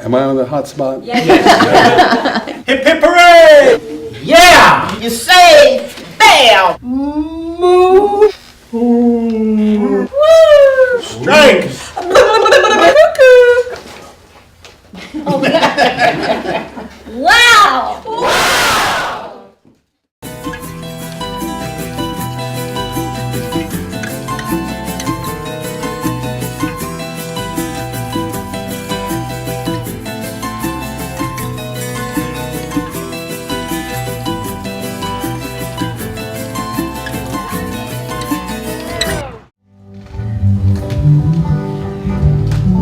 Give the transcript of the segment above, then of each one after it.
Am I on the hot spot? Yeah. Hip hip hooray! Yeah! You say, bam! Move! Woo! Strike! Wow!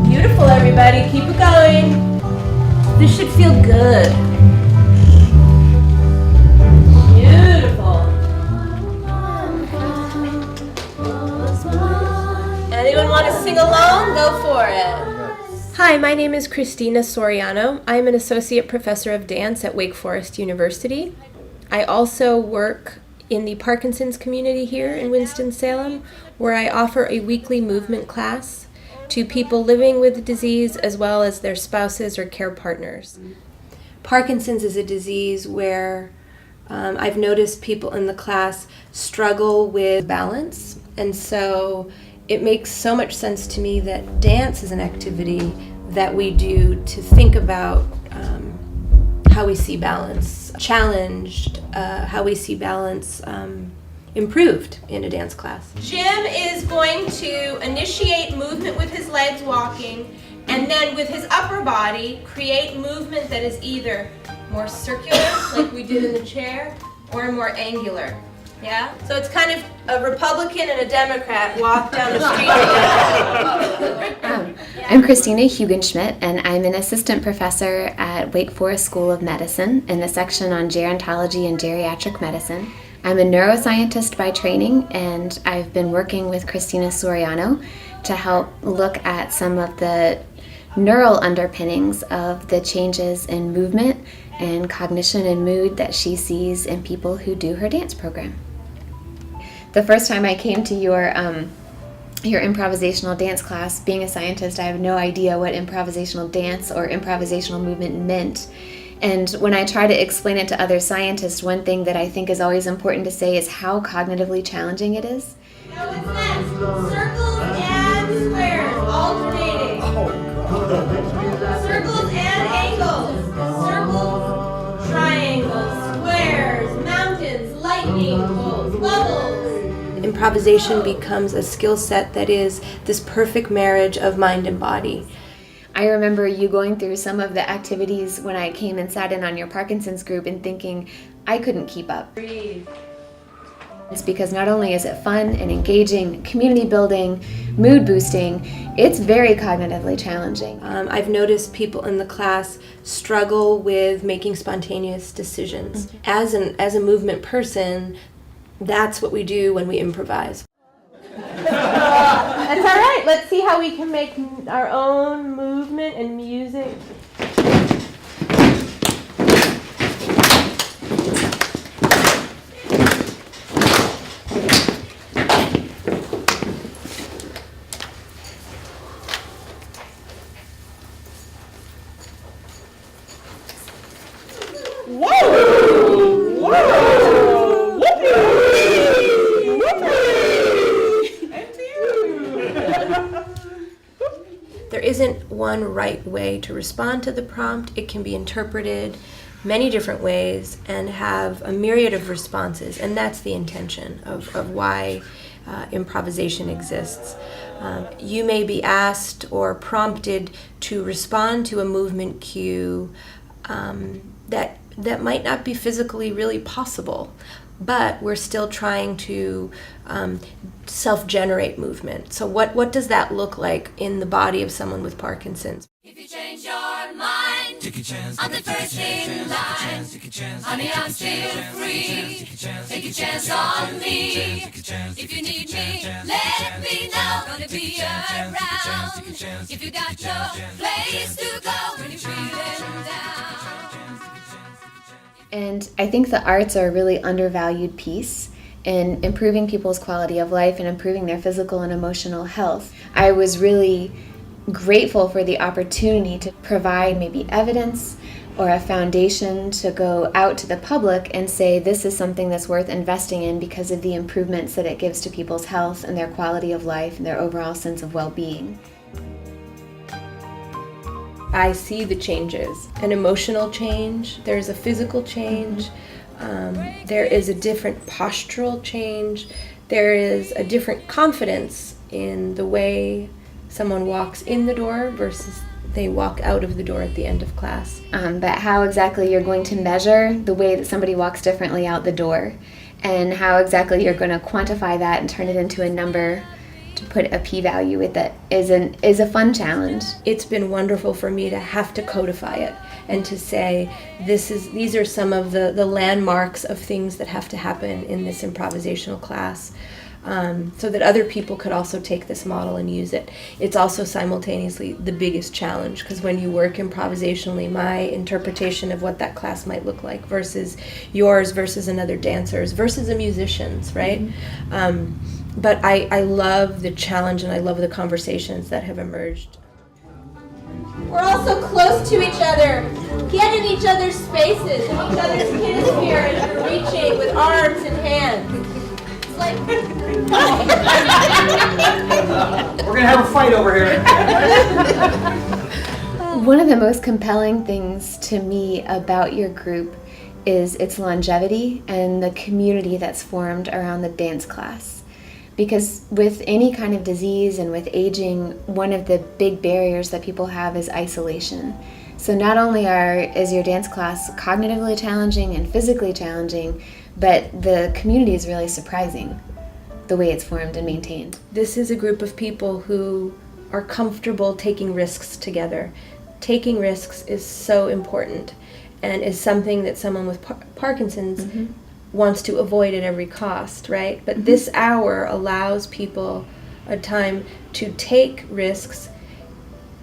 Beautiful, everybody. Keep it going. This should feel good. Beautiful. Anyone want to sing along? Go for it. Hi, my name is Christina Soriano. I'm an associate professor of dance at Wake Forest University. I also work in the Parkinson's community here in Winston-Salem, where I offer a weekly movement class to people living with the disease as well as their spouses or care partners. Parkinson's is a disease where I've noticed people in the class struggle with balance, and so it makes so much sense to me that dance is an activity that we do to think about how we see balance challenged, how we see balance improved in a dance class. Jim is going to initiate movement with his legs walking, and then with his upper body create movement that is either more circular, like we did in the chair, or more angular. Yeah? So it's kind of a Republican and a Democrat walk down the street together. I'm Christina Hugenschmidt, and I'm an assistant professor at Wake Forest School of Medicine in the section on gerontology and geriatric medicine. I'm a neuroscientist by training, and I've been working with Christina Soriano to help look at some of the neural underpinnings of the changes in movement and cognition and mood that she sees in people who do her dance program. The first time I came to your improvisational dance class, being a scientist, I have no idea what improvisational dance or improvisational movement meant. And when I try to explain it to other scientists, one thing that I think is always important to say is how cognitively challenging it is. Now what's next? Circles and squares, alternating. Circles and angles. Circles, triangles, squares, mountains, lightning bolts, bubbles. Improvisation becomes a skill set that is this perfect marriage of mind and body. I remember you going through some of the activities when I came and sat in on your Parkinson's group and thinking, I couldn't keep up. Breathe. It's because not only is it fun and engaging, community building, mood boosting, it's very cognitively challenging. I've noticed people in the class struggle with making spontaneous decisions. Mm-hmm. As a movement person, that's what we do when we improvise. That's all right. Let's see how we can make our own movement and music. Whoa! Whoa! There isn't one right way to respond to the prompt. It can be interpreted many different ways and have a myriad of responses, and that's the intention of why improvisation exists. You may be asked or prompted to respond to a movement cue that might not be physically really possible, but we're still trying to self-generate movement. So what does that look like in the body of someone with Parkinson's? If you change your mind, take a chance, I'm the first in line. Honey, I'm still free. Take a chance on me. If you need me, let me know. Gonna be around. If you got no place to go when you're feeling down. And I think the arts are a really undervalued piece in improving people's quality of life and improving their physical and emotional health. I was really grateful for the opportunity to provide maybe evidence or a foundation to go out to the public and say this is something that's worth investing in because of the improvements that it gives to people's health and their quality of life and their overall sense of well-being. I see the changes, an emotional change, there's a physical change, there is a different postural change, there is a different confidence in the way someone walks in the door versus they walk out of the door at the end of class. But how exactly you're going to measure the way that somebody walks differently out the door, and how exactly you're going to quantify that and turn it into a number to put a p-value with it is a fun challenge. It's been wonderful for me to have to codify it and to say these are some of the landmarks of things that have to happen in this improvisational class. So that other people could also take this model and use it. It's also simultaneously the biggest challenge, because when you work improvisationally, my interpretation of what that class might look like versus yours versus another dancer's versus a musician's, right? Mm-hmm. But I love the challenge and I love the conversations that have emerged. We're all so close to each other. Get in each other's spaces, in each other's hemisphere, and you're reaching with arms and hands. We're gonna have a fight over here. One of the most compelling things to me about your group is its longevity and the community that's formed around the dance class. Because with any kind of disease and with aging, one of the big barriers that people have is isolation. So not only is your dance class cognitively challenging and physically challenging, but the community is really surprising, the way it's formed and maintained. This is a group of people who are comfortable taking risks together. Taking risks is so important and is something that someone with Parkinson's mm-hmm. wants to avoid at every cost, right? But mm-hmm. this hour allows people a time to take risks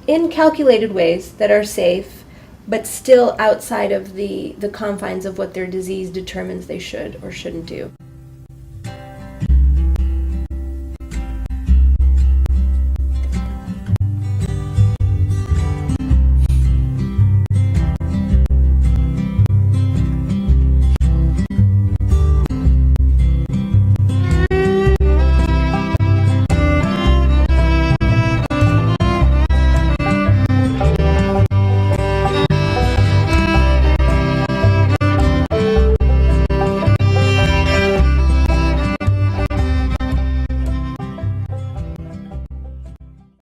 in calculated ways that are safe, but still outside of the confines of what their disease determines they should or shouldn't do.